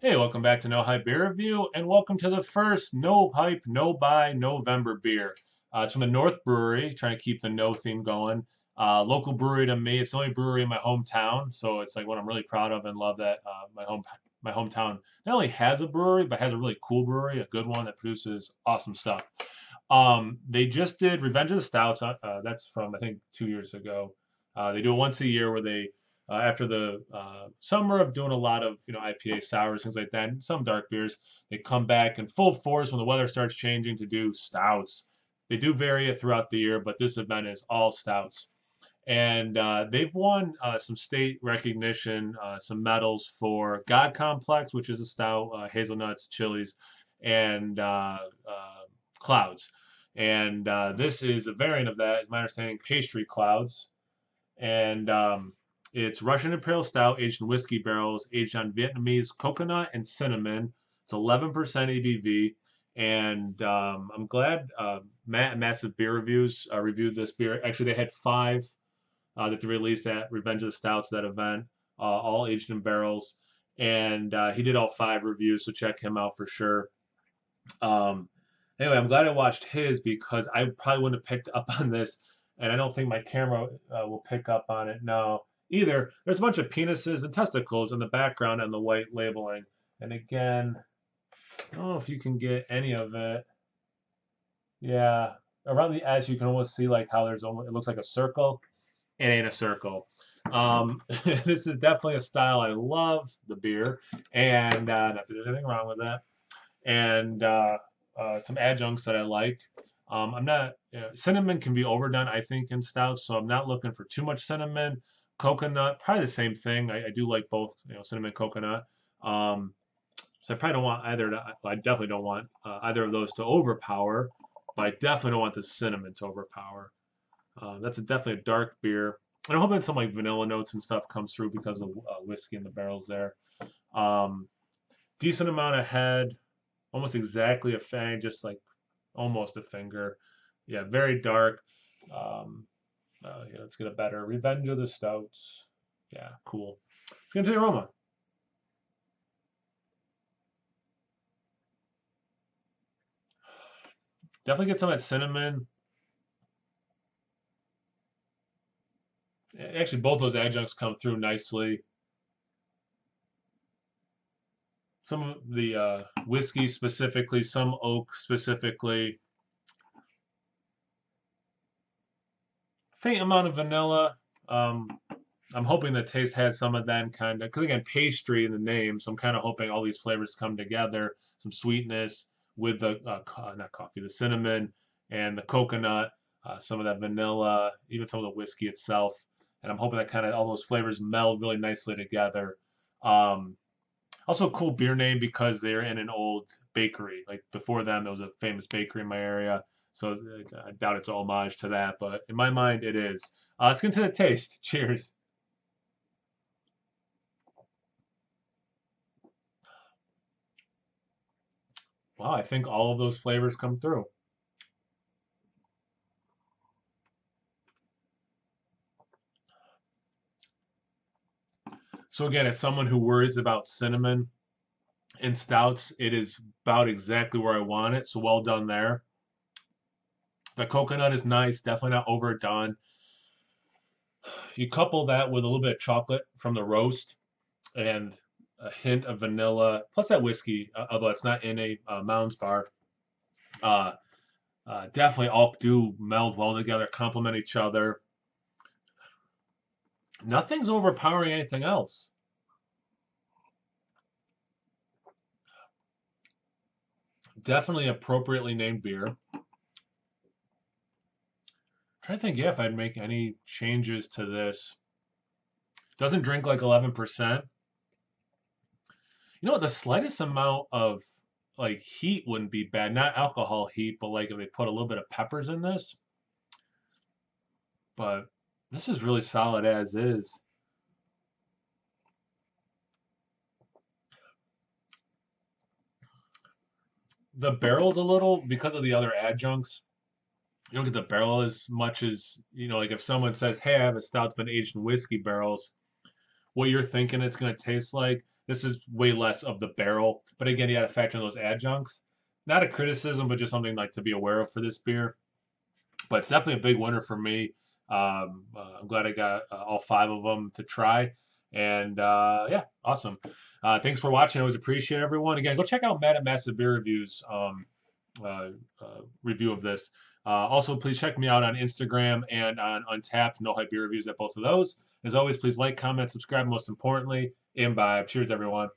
Hey, welcome back to No Hype Beer Review, and welcome to the first No Hype, No Buy November beer. It's from the North Brewery, trying to keep the no theme going. Local brewery to me. It's the only brewery in my hometown, so it's like what I'm really proud of and love that my hometown not only has a brewery, but has a really cool brewery, a good one that produces awesome stuff. They just did Revenge of the Stouts. That's from I think 2 years ago. They do it once a year where they after the summer of doing a lot of IPA sours, things like that, and some dark beers, they come back in full force when the weather starts changing to do stouts. They do vary it throughout the year, but this event is all stouts. And they've won some state recognition, some medals for God Complex, which is a stout, hazelnuts, chilies, and Klouds. And this is a variant of that, is my understanding, Pastry Klouds. And it's Russian Imperial Stout aged in whiskey barrels, aged on Vietnamese coconut and cinnamon. It's 11% ABV. And I'm glad Matt, Massive Beer Reviews, reviewed this beer. Actually, they had five that they released at Revenge of the Stouts, that event, all aged in barrels. And he did all five reviews, so check him out for sure. Um, anyway, I'm glad I watched his because I probably wouldn't have picked up on this, and I don't think my camera will pick up on it now either. There's a bunch of penises and testicles in the background and the white labeling. And again, I don't know if you can get any of it. Yeah, around the edge you can almost see like how there's almost, it looks like a circle. It ain't a circle. This is definitely a style I love, the beer, and not that there's anything wrong with that. And some adjuncts that I like. I'm not cinnamon can be overdone, I think, in stouts, so I'm not looking for too much cinnamon. Coconut, probably the same thing. I do like both, cinnamon, coconut. Um, so I probably don't want either. I definitely don't want either of those to overpower, but I definitely don't want the cinnamon to overpower. That's definitely a dark beer. And I'm hoping some like vanilla notes and stuff comes through because of whiskey in the barrels there. Um, Decent amount of head, almost exactly a fang, just like almost a finger. Yeah, very dark. Um, yeah, let's get a better Revenge of the Stouts. Yeah, cool. Let's get into the aroma. Definitely get some of that cinnamon. Actually, both those adjuncts come through nicely. Some of the whiskey specifically, some oak specifically. Faint amount of vanilla. Um, I'm hoping the taste has some of that kind of, because again, pastry in the name, so I'm kind of hoping all these flavors come together. Some sweetness with the not coffee, the cinnamon and the coconut, some of that vanilla, even some of the whiskey itself, and I'm hoping that kind of all those flavors meld really nicely together. Um, Also, a cool beer name because they're in an old bakery. Like before them, there was a famous bakery in my area. So I doubt it's a homage to that, but in my mind, it is. Let's get into the taste. Cheers. Wow, I think all of those flavors come through. So again, as someone who worries about cinnamon in stouts, it is about exactly where I want it. So well done there. The coconut is nice, definitely not overdone. You couple that with a little bit of chocolate from the roast and a hint of vanilla, plus that whiskey, although it's not in a Mounds bar. Uh, Definitely all do meld well together, complement each other. Nothing's overpowering anything else. Definitely appropriately named beer. Trying to think, yeah, if I'd make any changes to this. Doesn't drink like 11%. You know what? The slightest amount of like heat wouldn't be bad. Not alcohol heat, but like if they put a little bit of peppers in this. But this is really solid as is. The barrel's a little because of the other adjuncts. You don't get the barrel as much as like if someone says, "Hey, I have a stout that's been aged in whiskey barrels," what you're thinking it's going to taste like. This is way less of the barrel. But again, you got to factor in those adjuncts. Not a criticism, but just something like to be aware of for this beer. But it's definitely a big winner for me. I'm glad I got all 5 of them to try. And yeah, awesome. Thanks for watching. I always appreciate everyone. Again, go check out Matt at Massive Beer Reviews uh, review of this. Also, please check me out on Instagram and on Untapped, No Hype Beer Reviews at both of those. As always, please like, comment, subscribe, most importantly, imbibe. Cheers, everyone.